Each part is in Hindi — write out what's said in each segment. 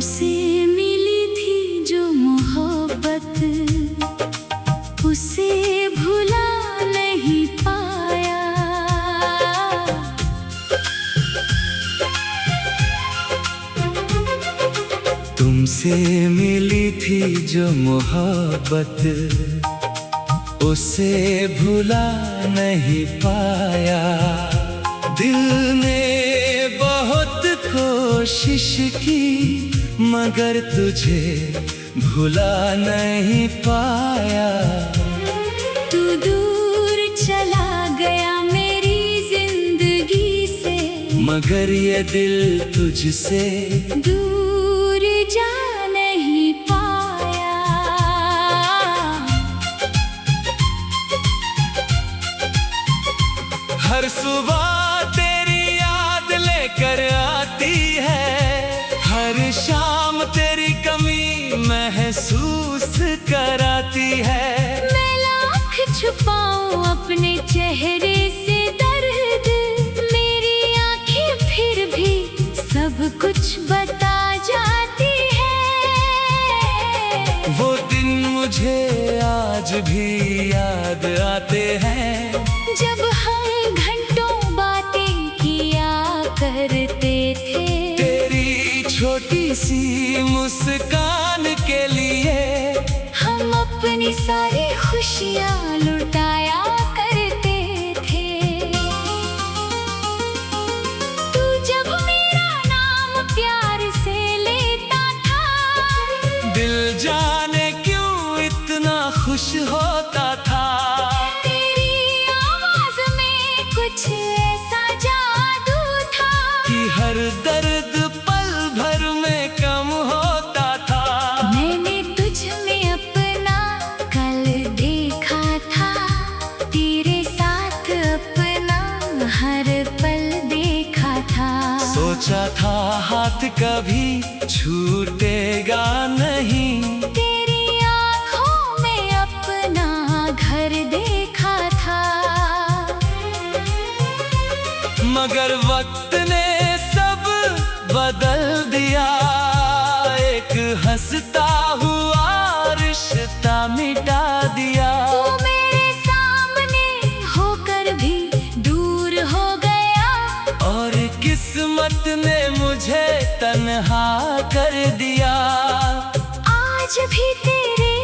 तुमसे मिली थी जो मोहब्बत, उसे भुला नहीं पाया। तुमसे मिली थी जो मोहब्बत, उसे भुला नहीं पाया। दिल ने बहुत कोशिश की मगर तुझे भुला नहीं पाया। तू दूर चला गया मेरी जिंदगी से, मगर ये दिल तुझसे दूर जा नहीं पाया। हर सुबह तेरी याद लेकर आती है, हर शाम तेरी कमी महसूस कराती है। मैं लाख छुपाऊं अपने चेहरे से दर्द, मेरी आंखें फिर भी सब कुछ बता जाती है। वो दिन मुझे आज भी याद आते हैं, जब हम घंटों बातें किया करते थे। तेरी छोटी सी मुस्कान के लिए हम अपनी सारी खुशियाँ लुटाया करते थे। तू जब मेरा नाम प्यार से लेता था, दिल जाने क्यों इतना खुश होता था। तेरी आवाज में कुछ ऐसा जादू था कि हर दर्द पल भर में कम होता था। मैंने तुझ में अपना कल देखा था, तेरे साथ अपना हर पल देखा था। सोचा था हाथ कभी छूटेगा नहीं, तेरी आँखों में अपना घर देखा था। मगर वक्त ने सब बदल दिया। एक हंसता हुआ रिश्ता मिटा दिया। तू मेरे सामने होकर भी दूर हो गया, और किस्मत ने मुझे तन्हा कर दिया। आज भी तेरे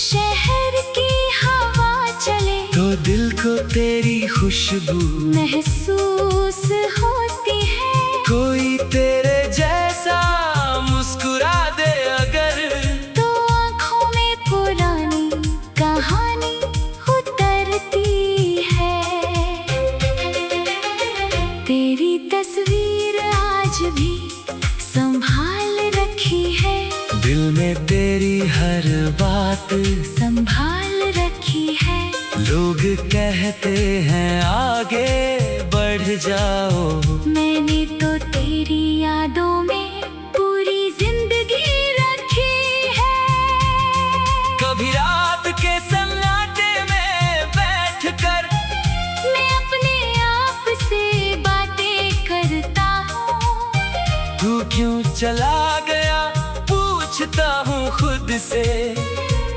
शहर की हवा चले तो दिल को तेरी खुशबू महसूस होती है। कोई तेरे जैसा मुस्कुरा दे अगर, तो आँखों में पुरानी कहानी उतरती है। तेरी तस्वीर आज भी संभाल रखी है, दिल में तेरी हर बात संभाल रखी है। लोग कहते हैं आगे बढ़ जाओ, मैंने तो तेरी यादों में पूरी जिंदगी रखी है। कभी रात के सन्नाटे में बैठकर मैं अपने आप से बातें करता हूँ। तू क्यों चला गया पूछता हूँ खुद से।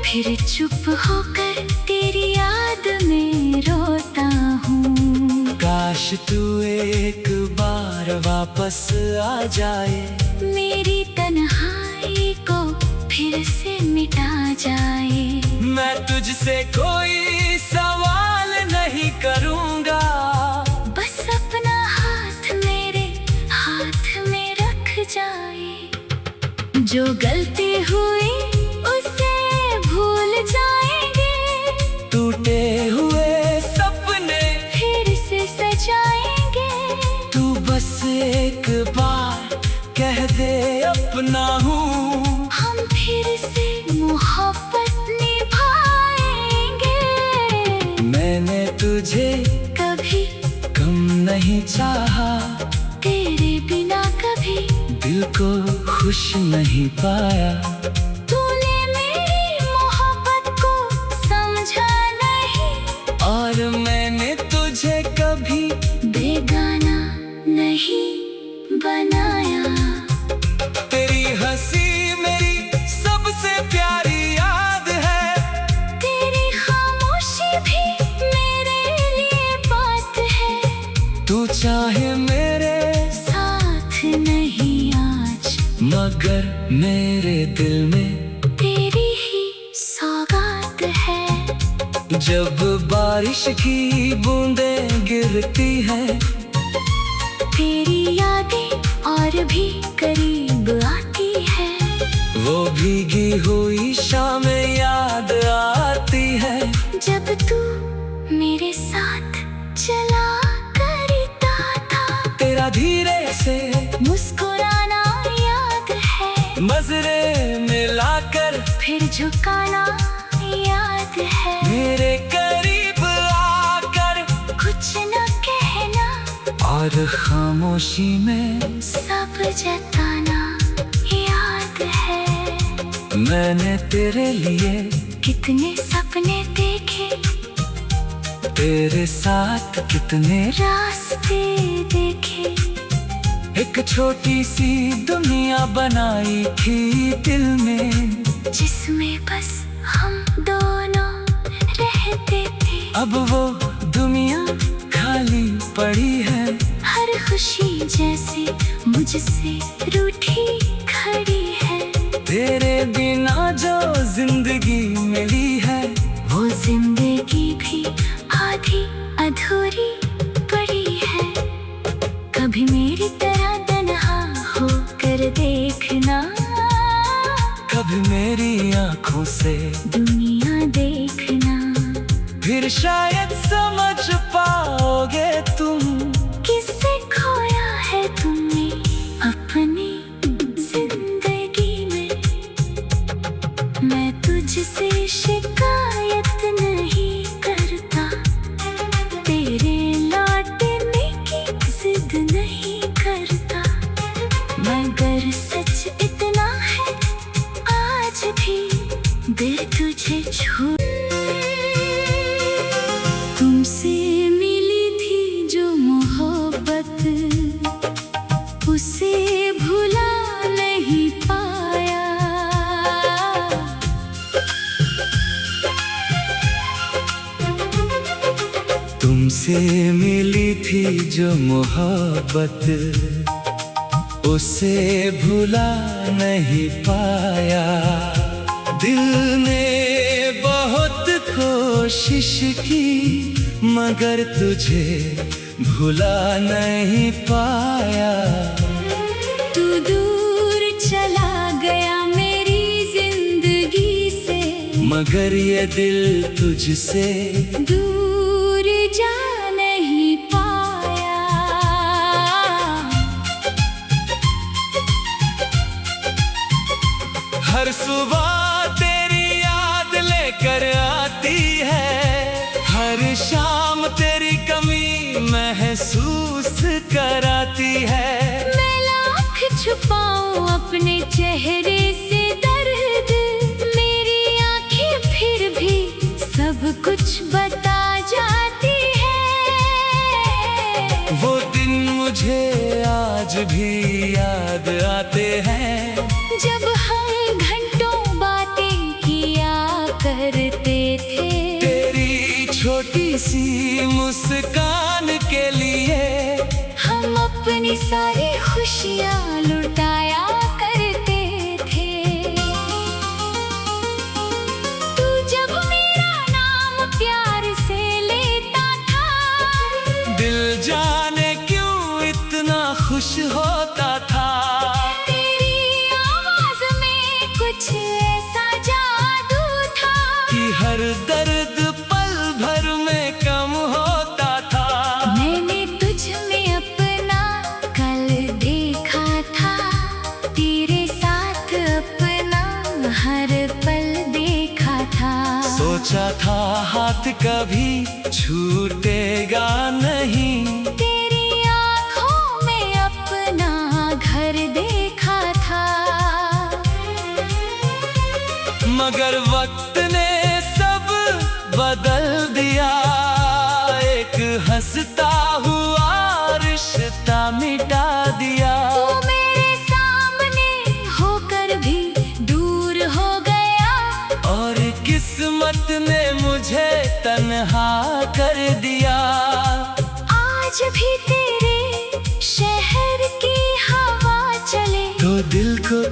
फिर चुप होकर तेरी याद में रोता हूँ। काश तू एक बार वापस आ जाए, मेरी तन्हाई को फिर से मिटा जाए। मैं तुझसे कोई सवाल नहीं करूँगा, बस अपना हाथ मेरे हाथ में रख जाए। जो गलती हुई उसे भूल जाएंगे, टूटे हुए सपने फिर से सजाएंगे। तू बस एक बार कह दे अपना हूँ, हम फिर से मोहब्बत निभाएंगे। मैंने तुझे कभी कम नहीं चाहा, तेरे बिना कभी दिल को खुश नहीं पाया। तूने मेरी मोहब्बत को समझा नहीं, और मैंने तुझे कभी बेगाना नहीं बनाया। तेरी हंसी मगर मेरे दिल में तेरी ही सौगात है। जब बारिश की बूंदें गिरती हैं, तेरी यादें और भी करीब आती है। वो भीगी हुई शामें याद आती है। जब तू मेरे साथ चला करता था, तेरा धीरे से मुस्कुराना याद है। नजरें मिलाकर फिर झुकाना याद है। मेरे करीब आकर कुछ न कहना और खामोशी में सब जताना याद है। मैंने तेरे लिए कितने सपने देखे, तेरे साथ कितने रास्ते देखे। एक छोटी सी दुनिया बनाई थी दिल में, जिसमें बस हम दोनों रहते थे। अब वो दुनिया खाली पड़ी है। हर खुशी जैसे मुझसे रूठी खड़ी है। तेरे बिना जो जिंदगी मिली है, वो जिंदगी भी आधी अधूरी पड़ी है। कभी मेरी तरह तन्हा होकर देखना, कभी मेरी आंखों से दुनिया देखना। फिर शायद समझ पाओगे तुम किससे खोया है तुमने अपनी जिंदगी में। मैं तुझसे शिकायत नहीं करता, तेरे लौटने की जिद नहीं करता। मगर सच इतना है, आज भी दिल तुझे छू। तुमसे मिली थी जो मोहब्बत, उसे भुला नहीं पाया। तुमसे मिली थी जो मोहब्बत, उसे भुला नहीं पाया। दिल ने बहुत कोशिश की, मगर तुझे भुला नहीं पाया। तू दूर चला गया मेरी जिंदगी से, मगर ये दिल तुझसे दूर जा नहीं पाया। हर सुबह तेरी याद लेकर आती है। हर शाम तेरी कमी महसूस कराती है। मैं लाख छुपाऊं अपने चेहरे से दर्द, मेरी आंखें फिर भी सब कुछ बता जाती है। वो दिन मुझे आज भी याद आते हैं, जब हम घंटों बातें किया करते थे। तेरी छोटी सी मुस्कान के लिए हम अपनी सारी खुशियाँ लुटाया करते थे। तू जब मेरा नाम प्यार से लेता था, दिल जाने क्यों इतना खुश होता था। तेरी आवाज में कुछ ऐसा जादू था कि हर दर्द पल भर में कम होता था। मैंने तुझ में अपना कल देखा था, तेरे साथ अपना हर पल देखा था। सोचा था हाथ कभी छूटेगा नहीं, तेरी आँखों में अपना घर देखा था। मगर वक्त ने सब बदल दिया। एक हंसता हुआ रिश्ता मिटा दिया। तू मेरे सामने होकर भी दूर हो गया, और किस्मत ने मुझे तन्हा कर दिया। आज भी तेरे शहर की हवा चले तो दिल को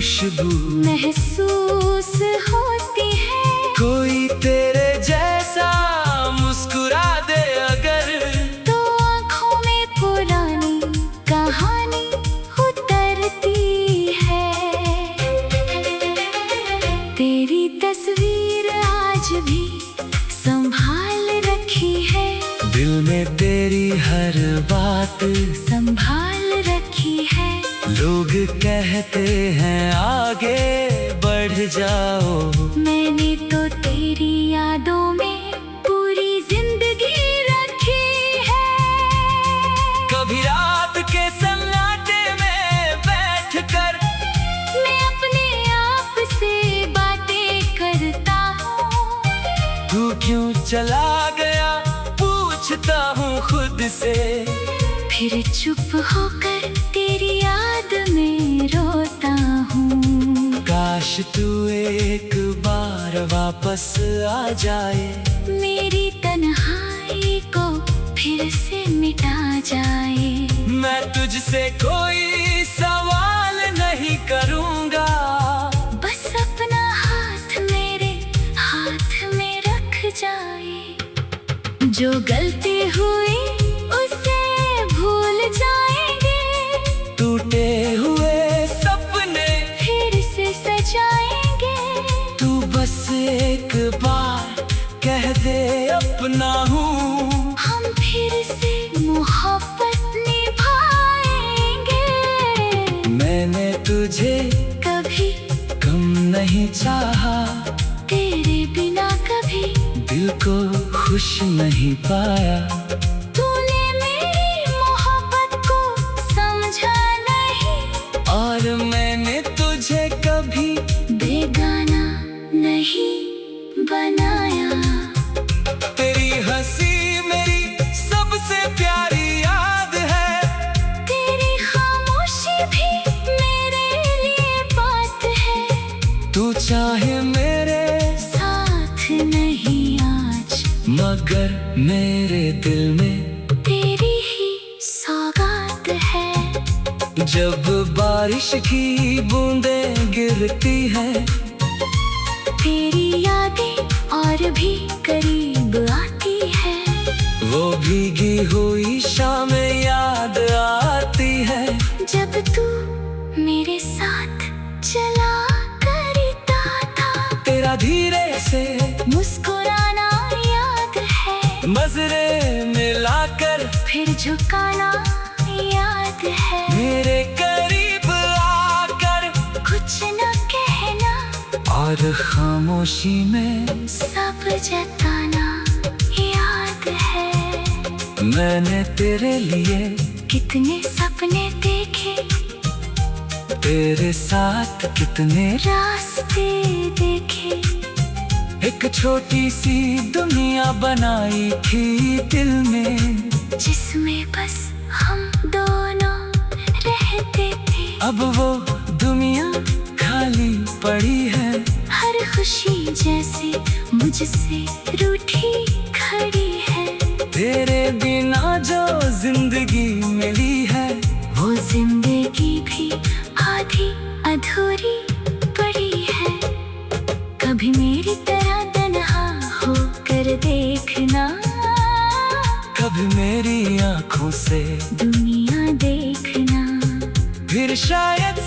खुशबू महसूस होती है। कोई तेरे जैसा मुस्कुरा दे अगर, तो आँखों में पुरानी कहानी उतरती है। तेरी तस्वीर आज भी संभाल रखी है, दिल में तेरी हर बात संभाल रखी है। लोग कहते हैं आगे बढ़ जाओ, मैंने तो तेरी यादों में पूरी जिंदगी रखी है। कभी रात के सन्नाटे में बैठकर मैं अपने आप से बातें करता हूँ। तू क्यों चला गया पूछता हूँ खुद से, फिर चुप होकर तेरी याद में रोता हूँ। काश तू एक बार वापस आ जाए, मेरी तन्हाई को फिर से मिटा जाए। मैं तुझसे कोई सवाल नहीं करूँगा, बस अपना हाथ मेरे हाथ में रख जाए। जो गलती हुई उसे भूल जाएंगे, टूटे हुए सपने फिर से सजाएंगे। तू बस एक बार कह दे अपना हूँ, हम फिर से मोहब्बत निभाएंगे। मैंने तुझे कभी कम नहीं चाहा, तेरे बिना कभी दिल को खुश नहीं पाया। तूने मेरी मोहब्बत को समझा नहीं, और मैंने तुझे कभी बेगाना नहीं बनाया। तेरी हंसी मेरी सबसे प्यारी याद है, तेरी खामोशी भी मेरे लिए बात है। तू चाहे मेरे साथ नहीं आज, मगर मेरे दिल में तेरी ही सौगात है। जब बारिश की बूंदें गिरती हैं, तेरी यादें और भी करीब आती है। वो भीगी हुई शामें याद आती है। जब तू मेरे साथ चला करता था, तेरा धीरे से मुस्कुराना याद है। नजरे मिलाकर फिर झुकाना याद है। मेरे करीब आकर कुछ न कहना और खामोशी में सब जताना याद है। मैंने तेरे लिए कितने सपने देखे, तेरे साथ कितने रास्ते देखे। एक छोटी सी दुनिया बनाई थी दिल में, जिसमें बस हम दोनों रहते थे। अब वो दुनिया खाली पड़ी है। हर खुशी जैसे मुझसे रूठी खड़ी है। तेरे बिना जो जिंदगी मिली है, वो जिंदगी भी आधी अधूरी पड़ी है। कभी मेरी तरह तन्हा होकर देखना, कभी मेरी आंखों से दुनिया देखना। फिर शायद